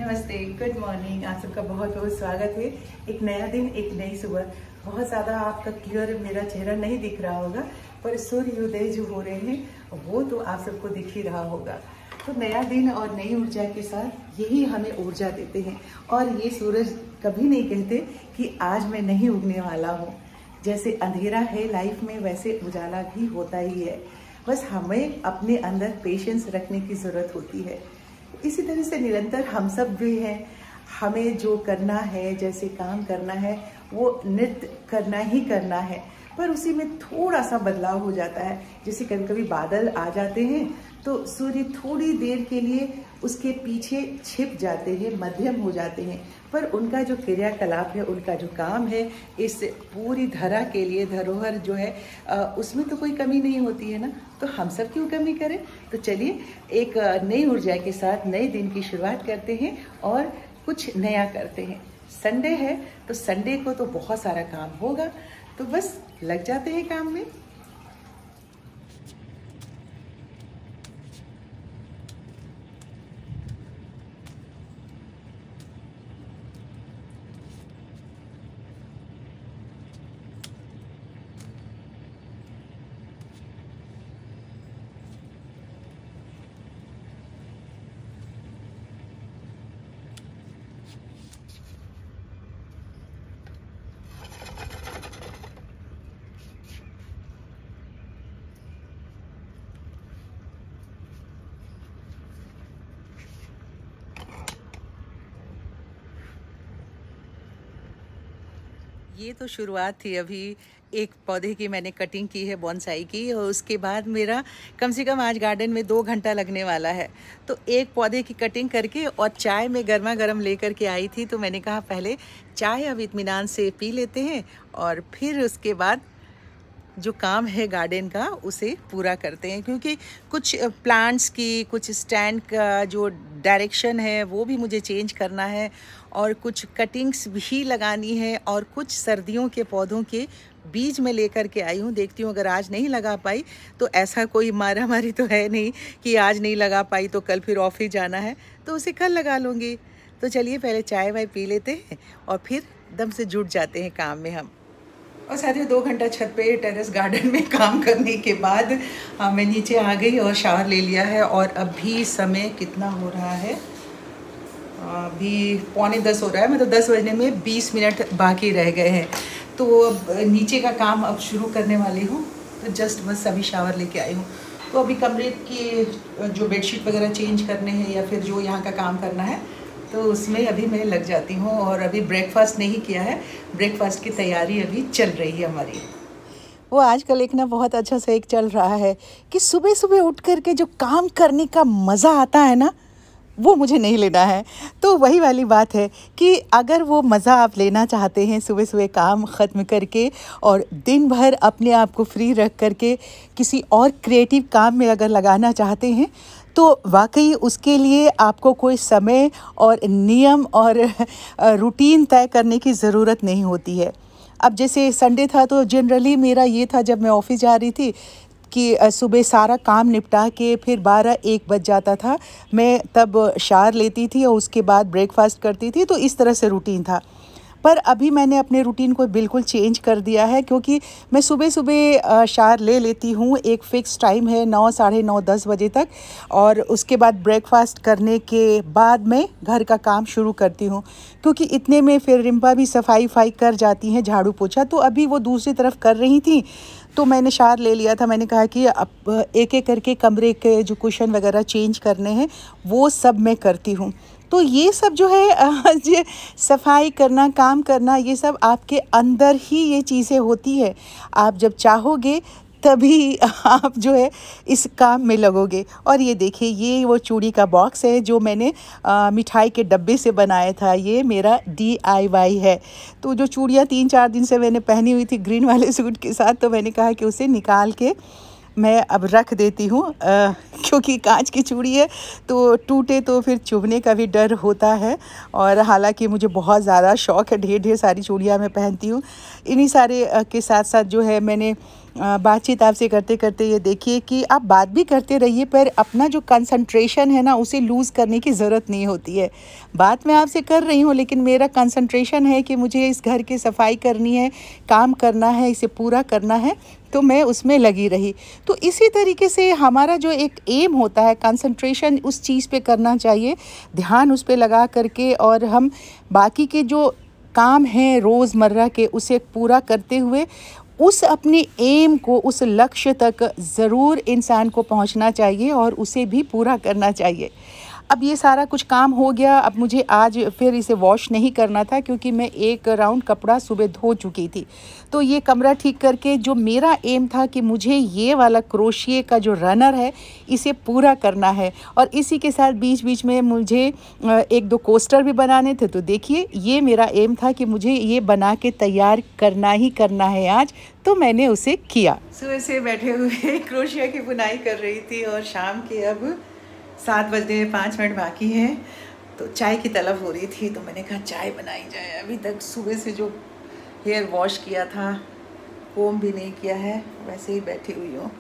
नमस्ते, good morning. आप सबका बहुत बहुत स्वागत है। एक नया दिन, एक नई सुबह। बहुत ज़्यादा आपका क्लियर मेरा चेहरा नहीं दिख रहा होगा, पर सूर्योदय जो हो रहे हैं वो तो आप सबको दिख ही रहा होगा। तो नया दिन और नई ऊर्जा के साथ यही हमें ऊर्जा देते हैं। और ये सूरज कभी नहीं कहते कि आज मैं नहीं उगने वाला हूँ। जैसे अंधेरा है लाइफ में, वैसे उजाला भी होता ही है। बस हमें अपने अंदर पेशेंस रखने की ज़रूरत होती है। इसी तरह से निरंतर हम सब भी हैं। हमें जो करना है, जैसे काम करना है, वो नृत्य करना ही करना है, पर उसी में थोड़ा सा बदलाव हो जाता है। जैसे कभी कभी बादल आ जाते हैं तो सूर्य थोड़ी देर के लिए उसके पीछे छिप जाते हैं, मध्यम हो जाते हैं, पर उनका जो क्रियाकलाप है, उनका जो काम है, इस पूरी धरा के लिए, धरोहर जो है उसमें तो कोई कमी नहीं होती है ना। तो हम सब क्यों कमी करें। तो चलिए एक नई ऊर्जा के साथ नए दिन की शुरुआत करते हैं और कुछ नया करते हैं। संडे है तो संडे को तो बहुत सारा काम होगा, तो बस लग जाते हैं काम में। ये तो शुरुआत थी। अभी एक पौधे की मैंने कटिंग की है, बोनसाई की, और उसके बाद मेरा कम से कम आज गार्डन में 2 घंटा लगने वाला है। तो एक पौधे की कटिंग करके और चाय में गर्मा गर्म लेकर के आई थी, तो मैंने कहा पहले चाय अब इत्मीनान से पी लेते हैं और फिर उसके बाद जो काम है गार्डन का उसे पूरा करते हैं। क्योंकि कुछ प्लांट्स की, कुछ स्टैंड का जो डायरेक्शन है वो भी मुझे चेंज करना है, और कुछ कटिंग्स भी लगानी है, और कुछ सर्दियों के पौधों के बीज में लेकर के आई हूँ। देखती हूँ अगर आज नहीं लगा पाई तो ऐसा कोई मारामारी तो है नहीं कि आज नहीं लगा पाई तो कल फिर ऑफिस जाना है तो उसे कल लगा लूँगी। तो चलिए पहले चाय वाय पी लेते हैं और फिर दम से जुट जाते हैं काम में हम। और साथियों 2 घंटा छत पे टेरेस गार्डन में काम करने के बाद मैं नीचे आ गई और शावर ले लिया है। और अभी समय कितना हो रहा है, अभी 9:45 हो रहा है। मतलब 10 बजने में 20 मिनट बाकी रह गए हैं। तो नीचे का काम अब शुरू करने वाली हूँ। तो जस्ट बस अभी शावर लेके आई हूँ। तो अभी कमरे की जो बेडशीट वगैरह चेंज करने हैं या फिर जो यहाँ का काम करना है तो उसमें अभी मैं लग जाती हूँ। और अभी ब्रेकफास्ट नहीं किया है, ब्रेकफास्ट की तैयारी अभी चल रही है हमारी। वो आजकल एक ना बहुत अच्छा सा एक चल रहा है कि सुबह सुबह उठ करके जो काम करने का मज़ा आता है ना, वो मुझे नहीं लेना है। तो वही वाली बात है कि अगर वो मज़ा आप लेना चाहते हैं, सुबह सुबह काम ख़त्म करके और दिन भर अपने आप को फ्री रख करके किसी और क्रिएटिव काम में अगर लगाना चाहते हैं, तो वाकई उसके लिए आपको कोई समय और नियम और रूटीन तय करने की ज़रूरत नहीं होती है। अब जैसे संडे था तो जनरली मेरा ये था, जब मैं ऑफिस जा रही थी कि सुबह सारा काम निपटा के फिर 12-1 बज जाता था। मैं तब शावर लेती थी और उसके बाद ब्रेकफास्ट करती थी। तो इस तरह से रूटीन था। पर अभी मैंने अपने रूटीन को बिल्कुल चेंज कर दिया है, क्योंकि मैं सुबह सुबह शावर ले लेती हूँ। एक फ़िक्स टाइम है 9, साढ़े 9, 10 बजे तक, और उसके बाद ब्रेकफास्ट करने के बाद मैं घर का काम शुरू करती हूँ। क्योंकि इतने में फिर रिम्पा भी सफाई कर जाती हैं, झाड़ू पोछा। तो अभी वो दूसरी तरफ कर रही थी तो मैंने शावर ले लिया था। मैंने कहा कि अब एक एक करके कमरे के जो कुशन वगैरह चेंज करने हैं वो सब मैं करती हूँ। तो ये सब जो है ये सफाई करना, काम करना, ये सब आपके अंदर ही ये चीज़ें होती है। आप जब चाहोगे तभी आप जो है इस काम में लगोगे। और ये देखिए, ये वो चूड़ी का बॉक्स है जो मैंने मिठाई के डब्बे से बनाया था। ये मेरा DIY है। तो जो चूड़ियाँ 3-4 दिन से मैंने पहनी हुई थी ग्रीन वाले सूट के साथ, तो मैंने कहा कि उसे निकाल के मैं अब रख देती हूँ, क्योंकि कांच की चूड़ी है तो टूटे तो फिर चुभने का भी डर होता है। और हालांकि मुझे बहुत ज़्यादा शौक़ है, ढेर ढेर सारी चूड़ियाँ मैं पहनती हूँ। इन्हीं सारे के साथ साथ जो है मैंने बातचीत आपसे करते करते ये देखिए कि आप बात भी करते रहिए, पर अपना जो कंसंट्रेशन है ना उसे लूज़ करने की ज़रूरत नहीं होती है। बात मैं आपसे कर रही हूँ लेकिन मेरा कंसंट्रेशन है कि मुझे इस घर की सफाई करनी है, काम करना है, इसे पूरा करना है, तो मैं उसमें लगी रही। तो इसी तरीके से हमारा जो एक एम होता है, कंसंट्रेशन उस चीज़ पे करना चाहिए, ध्यान उस पे लगा करके, और हम बाकी के जो काम हैं रोज़मर्रा के उसे पूरा करते हुए उस अपने एम को, उस लक्ष्य तक ज़रूर इंसान को पहुंचना चाहिए और उसे भी पूरा करना चाहिए। अब ये सारा कुछ काम हो गया। अब मुझे आज फिर इसे वॉश नहीं करना था क्योंकि मैं एक राउंड कपड़ा सुबह धो चुकी थी। तो ये कमरा ठीक करके जो मेरा एम था कि मुझे ये वाला क्रोशिए का जो रनर है इसे पूरा करना है, और इसी के साथ बीच बीच में मुझे एक दो कोस्टर भी बनाने थे। तो देखिए ये मेरा एम था कि मुझे ये बना के तैयार करना ही करना है आज, तो मैंने उसे किया। सुबह से बैठे हुए क्रोशिया की बुनाई कर रही थी और शाम के अब 7 बजने 5 मिनट बाकी हैं, तो चाय की तलब हो रही थी, तो मैंने कहा चाय बनाई जाए। अभी तक सुबह से जो हेयर वॉश किया था, कोम भी नहीं किया है, वैसे ही बैठी हुई हूँ।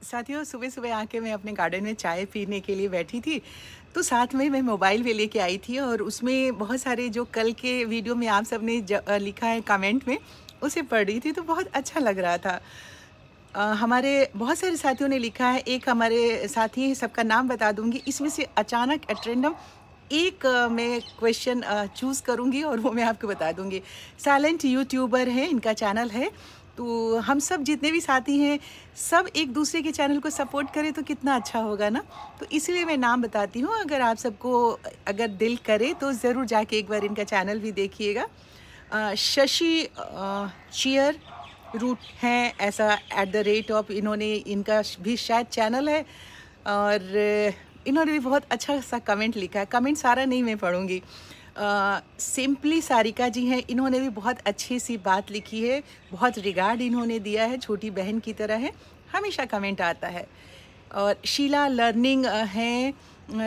साथियों, सुबह सुबह आके मैं अपने गार्डन में चाय पीने के लिए बैठी थी, तो साथ में मैं मोबाइल भी लेके आई थी और उसमें बहुत सारे जो कल के वीडियो में आप सब ने लिखा है कमेंट में, उसे पढ़ रही थी तो बहुत अच्छा लग रहा था। हमारे बहुत सारे साथियों ने लिखा है। एक हमारे साथी, सबका नाम बता दूंगी, इसमें से अचानक एट्रेंडम एक मैं क्वेश्चन चूज़ करूंगी और वो मैं आपको बता दूंगी। साइलेंट यूट्यूबर है, इनका चैनल है। तो हम सब जितने भी साथी हैं सब एक दूसरे के चैनल को सपोर्ट करें तो कितना अच्छा होगा ना। तो इसलिए मैं नाम बताती हूँ, अगर आप सबको अगर दिल करे तो ज़रूर जाके एक बार इनका चैनल भी देखिएगा। शशि चीयर रूट हैं ऐसा @ इन्होंने, इनका भी शायद चैनल है, और इन्होंने भी बहुत अच्छा सा कमेंट लिखा है। कमेंट सारा नहीं मैं पढ़ूँगी। सिंपली सारिका जी हैं, इन्होंने भी बहुत अच्छी सी बात लिखी है, बहुत रिगार्ड इन्होंने दिया है, छोटी बहन की तरह है, हमेशा कमेंट आता है। और शीला लर्निंग हैं,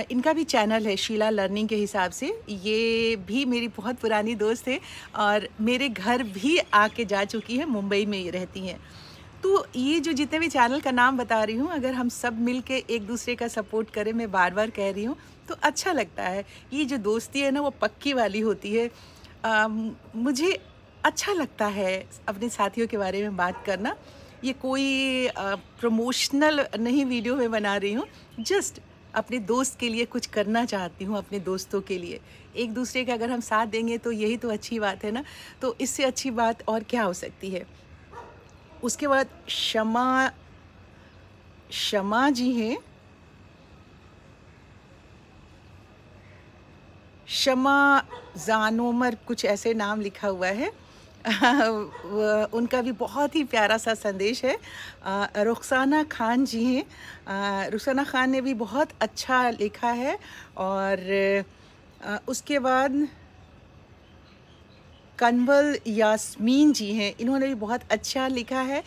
इनका भी चैनल है शीला लर्निंग के हिसाब से। ये भी मेरी बहुत पुरानी दोस्त है और मेरे घर भी आके जा चुकी है, मुंबई में ही रहती हैं। तो ये जो जितने भी चैनल का नाम बता रही हूँ, अगर हम सब मिल के एक दूसरे का सपोर्ट करें, मैं बार बार कह रही हूँ, तो अच्छा लगता है। ये जो दोस्ती है ना वो पक्की वाली होती है। मुझे अच्छा लगता है अपने साथियों के बारे में बात करना। ये कोई प्रमोशनल नहीं वीडियो में बना रही हूँ, जस्ट अपने दोस्त के लिए कुछ करना चाहती हूँ, अपने दोस्तों के लिए। एक दूसरे का अगर हम साथ देंगे तो यही तो अच्छी बात है ना। तो इससे अच्छी बात और क्या हो सकती है। उसके बाद शमा जी हैं, शमा जानोमर कुछ ऐसे नाम लिखा हुआ है। उनका भी बहुत ही प्यारा सा संदेश है। रुखसाना खान जी हैं, रुखसाना खान ने भी बहुत अच्छा लिखा है। और उसके बाद कंवल यास्मीन जी हैं, इन्होंने भी बहुत अच्छा लिखा है।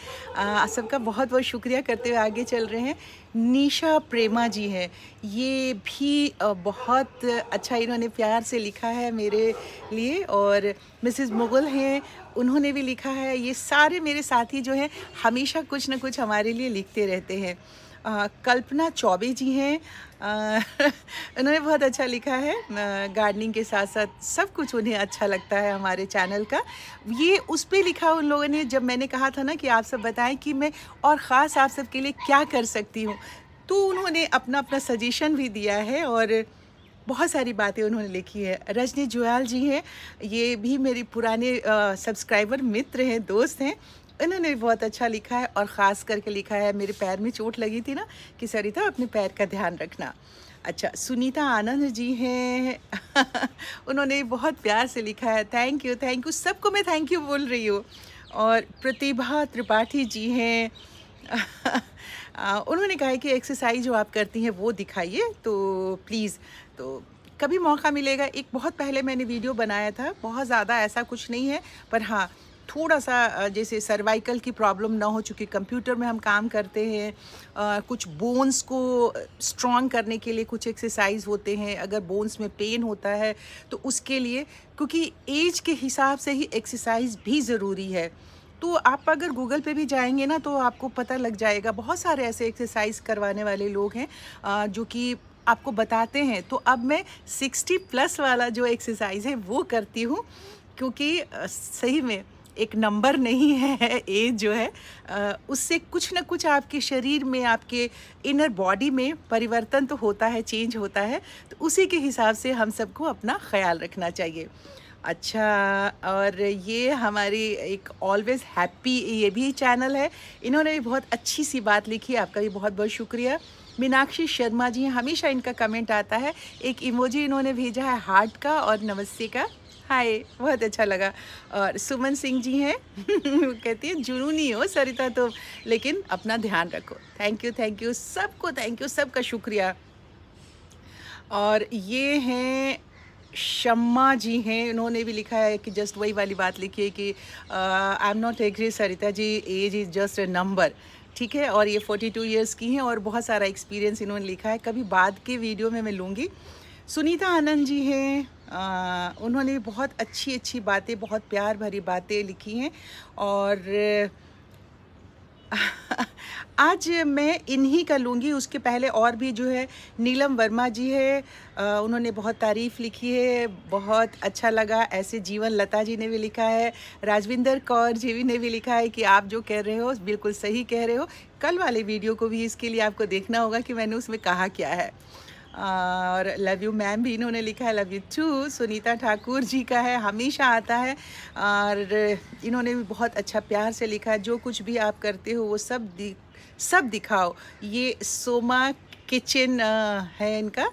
सबका बहुत बहुत शुक्रिया करते हुए आगे चल रहे हैं। निशा प्रेमा जी हैं, ये भी बहुत अच्छा इन्होंने प्यार से लिखा है मेरे लिए। और मिसेस मुगल हैं, उन्होंने भी लिखा है। ये सारे मेरे साथी जो हैं हमेशा कुछ ना कुछ हमारे लिए लिखते रहते हैं। कल्पना चौबे जी हैं, उन्होंने बहुत अच्छा लिखा है। गार्डनिंग के साथ साथ सब कुछ उन्हें अच्छा लगता है हमारे चैनल का। ये उस पे लिखा उन लोगों ने जब मैंने कहा था ना कि आप सब बताएं कि मैं और ख़ास आप सब के लिए क्या कर सकती हूँ, तो उन्होंने अपना अपना सजेशन भी दिया है और बहुत सारी बातें उन्होंने लिखी है। रजनी जुयाल जी हैं, ये भी मेरी पुराने सब्सक्राइबर मित्र हैं, दोस्त हैं। इन्होंने भी बहुत अच्छा लिखा है और ख़ास करके लिखा है, मेरे पैर में चोट लगी थी ना कि सरिता अपने पैर का ध्यान रखना। अच्छा, सुनीता आनंद जी हैं उन्होंने बहुत प्यार से लिखा है। थैंक यू, सबको मैं थैंक यू बोल रही हूँ। और प्रतिभा त्रिपाठी जी हैं उन्होंने कहा है कि एक्सरसाइज जो आप करती हैं वो दिखाइए, तो प्लीज़, तो कभी मौका मिलेगा। एक बहुत पहले मैंने वीडियो बनाया था, बहुत ज़्यादा ऐसा कुछ नहीं है, पर हाँ थोड़ा सा जैसे सर्वाइकल की प्रॉब्लम ना हो, चूँकि कंप्यूटर में हम काम करते हैं। कुछ बोन्स को स्ट्रॉन्ग करने के लिए कुछ एक्सरसाइज होते हैं। अगर बोन्स में पेन होता है तो उसके लिए, क्योंकि एज के हिसाब से ही एक्सरसाइज भी ज़रूरी है। तो आप अगर गूगल पे भी जाएंगे ना तो आपको पता लग जाएगा, बहुत सारे ऐसे एक्सरसाइज करवाने वाले लोग हैं जो कि आपको बताते हैं। तो अब मैं 60+ वाला जो एक्सरसाइज है वो करती हूँ, क्योंकि सही में एक नंबर नहीं है एज जो है, उससे कुछ ना कुछ आपके शरीर में, आपके इनर बॉडी में परिवर्तन तो होता है, चेंज होता है। तो उसी के हिसाब से हम सबको अपना ख्याल रखना चाहिए। अच्छा, और ये हमारी एक ऑलवेज़ हैप्पी, ये भी चैनल है, इन्होंने भी बहुत अच्छी सी बात लिखी है। आपका भी बहुत बहुत शुक्रिया। मीनाक्षी शर्मा जी, हमेशा इनका कमेंट आता है। एक इमोजी इन्होंने भेजा है हार्ट का और नमस्ते का, हाय, बहुत अच्छा लगा। और सुमन सिंह जी हैं कहती हैं जुनूनी हो सरिता तो, लेकिन अपना ध्यान रखो। थैंक यू सबको, थैंक यू, सबका शुक्रिया। और ये हैं शम्मा जी हैं, उन्होंने भी लिखा है कि जस्ट वही वाली बात लिखी है कि I am not agree Sarita ji, age is just a number. ठीक है, और ये 42 ईयर्स की हैं और बहुत सारा एक्सपीरियंस इन्होंने लिखा है, कभी बाद के वीडियो में मैं लूँगी। सुनीता आनंद जी हैं, उन्होंने बहुत अच्छी बातें, बहुत प्यार भरी बातें लिखी हैं। और आज मैं इन्हीं का लूँगी, उसके पहले और भी जो है नीलम वर्मा जी है, उन्होंने बहुत तारीफ़ लिखी है, बहुत अच्छा लगा। ऐसे जीवन लता जी ने भी लिखा है। राजविंदर कौर जी ने भी लिखा है कि आप जो कह रहे हो बिल्कुल सही कह रहे हो। कल वाले वीडियो को भी इसके लिए आपको देखना होगा कि मैंने उसमें कहा क्या है। और लव यू मैम भी इन्होंने लिखा है, love you too. Sunita Thakur ji का है, हमेशा आता है। और इन्होंने भी बहुत अच्छा प्यार से लिखा है, जो कुछ भी आप करते हो वो सब दिखाओ। ये सोमा किचन है इनका,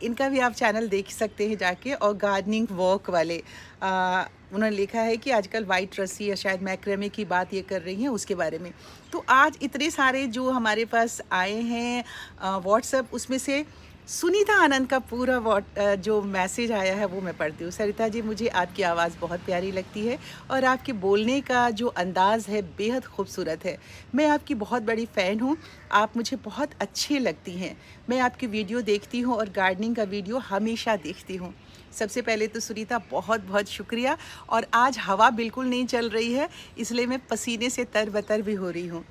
इनका भी आप चैनल देख सकते हैं जाके। और गार्डनिंग वॉक वाले उन्होंने लिखा है कि आजकल वाइट रस्सी या शायद मैक्रेमे की बात ये कर रही हैं, उसके बारे में। तो आज इतने सारे जो हमारे पास आए हैं व्हाट्सएप, उसमें से सुनीता आनंद का पूरा जो मैसेज आया है वो मैं पढ़ती हूँ। सरिता जी, मुझे आपकी आवाज़ बहुत प्यारी लगती है और आपके बोलने का जो अंदाज़ है बेहद खूबसूरत है। मैं आपकी बहुत बड़ी फ़ैन हूँ, आप मुझे बहुत अच्छी लगती हैं। मैं आपकी वीडियो देखती हूँ और गार्डनिंग का वीडियो हमेशा देखती हूँ। सबसे पहले तो सुनीता बहुत बहुत शुक्रिया। और आज हवा बिल्कुल नहीं चल रही है, इसलिए मैं पसीने से तरबतर भी हो रही हूँ।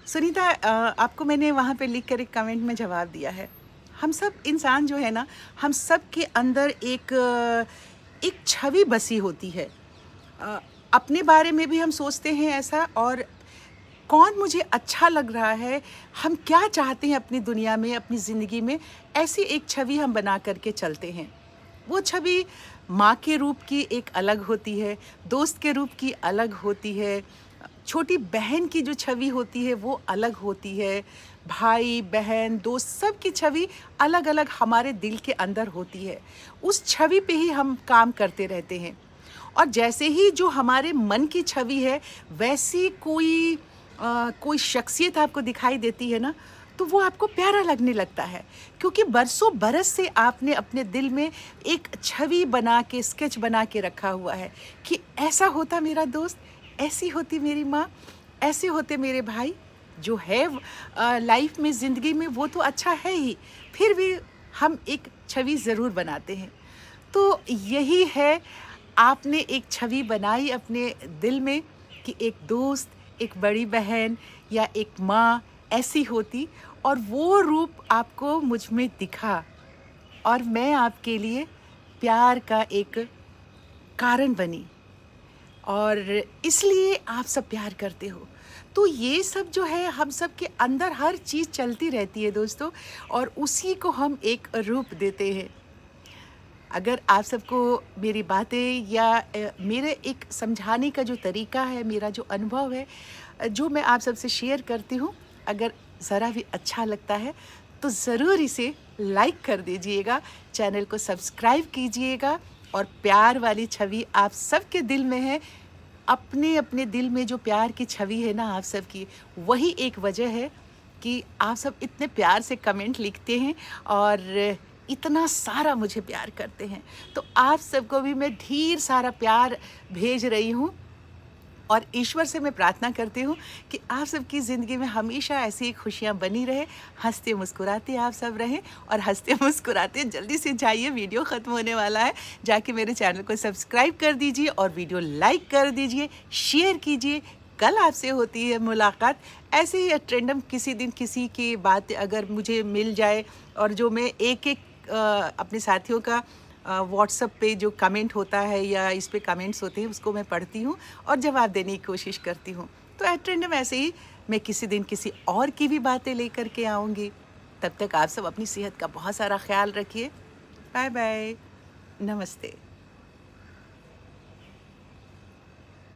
सुनीता, आपको मैंने वहाँ पे लिख कर एक कमेंट में जवाब दिया है। हम सब इंसान जो है ना, हम सब के अंदर एक छवि बसी होती है। अपने बारे में भी हम सोचते हैं ऐसा, और कौन मुझे अच्छा लग रहा है, हम क्या चाहते हैं अपनी दुनिया में, अपनी ज़िंदगी में, ऐसी एक छवि हम बना करके चलते हैं। वो छवि माँ के रूप की एक अलग होती है, दोस्त के रूप की अलग होती है, छोटी बहन की जो छवि होती है वो अलग होती है, भाई बहन दोस्त सब की छवि अलग अलग हमारे दिल के अंदर होती है। उस छवि पे ही हम काम करते रहते हैं। और जैसे ही जो हमारे मन की छवि है, वैसी कोई शख्सियत आपको दिखाई देती है ना, तो वो आपको प्यारा लगने लगता है, क्योंकि बरसों बरस से आपने अपने दिल में एक छवि बना के, स्केच बना के रखा हुआ है कि ऐसा होता मेरा दोस्त, ऐसी होती मेरी माँ, ऐसे होते मेरे भाई। जो है लाइफ में, ज़िंदगी में वो तो अच्छा है ही, फिर भी हम एक छवि ज़रूर बनाते हैं। तो यही है, आपने एक छवि बनाई अपने दिल में कि एक दोस्त, एक बड़ी बहन या एक माँ ऐसी होती, और वो रूप आपको मुझ में दिखा और मैं आपके लिए प्यार का एक कारण बनी, और इसलिए आप सब प्यार करते हो। तो ये सब जो है, हम सब के अंदर हर चीज़ चलती रहती है दोस्तों, और उसी को हम एक रूप देते हैं। अगर आप सबको मेरी बातें या मेरे एक समझाने का जो तरीका है, मेरा जो अनुभव है, जो मैं आप सबसे शेयर करती हूँ, अगर ज़रा भी अच्छा लगता है तो ज़रूर इसे लाइक कर दीजिएगा, चैनल को सब्सक्राइब कीजिएगा, और प्यार वाली छवि आप सबके दिल में है। अपने अपने दिल में जो प्यार की छवि है ना आप सब की, वही एक वजह है कि आप सब इतने प्यार से कमेंट लिखते हैं और इतना सारा मुझे प्यार करते हैं। तो आप सबको भी मैं ढेर सारा प्यार भेज रही हूँ, और ईश्वर से मैं प्रार्थना करती हूँ कि आप सबकी ज़िंदगी में हमेशा ऐसी खुशियाँ बनी रहे, हंसते मुस्कुराते आप सब रहें। और हंसते मुस्कुराते जल्दी से जाइए, वीडियो ख़त्म होने वाला है, जाके मेरे चैनल को सब्सक्राइब कर दीजिए और वीडियो लाइक कर दीजिए, शेयर कीजिए। कल आपसे होती है मुलाकात ऐसे ही ट्रेंडम, किसी दिन किसी की बात अगर मुझे मिल जाए, और जो मैं एक एक अपने साथियों का व्हाट्सएप पे जो कमेंट होता है या इस पे कमेंट्स होते हैं, उसको मैं पढ़ती हूँ और जवाब देने की कोशिश करती हूँ। तो एट रैंडम ऐसे ही मैं किसी दिन किसी और की भी बातें लेकर के आऊँगी। तब तक आप सब अपनी सेहत का बहुत सारा ख्याल रखिए। बाय बाय, नमस्ते।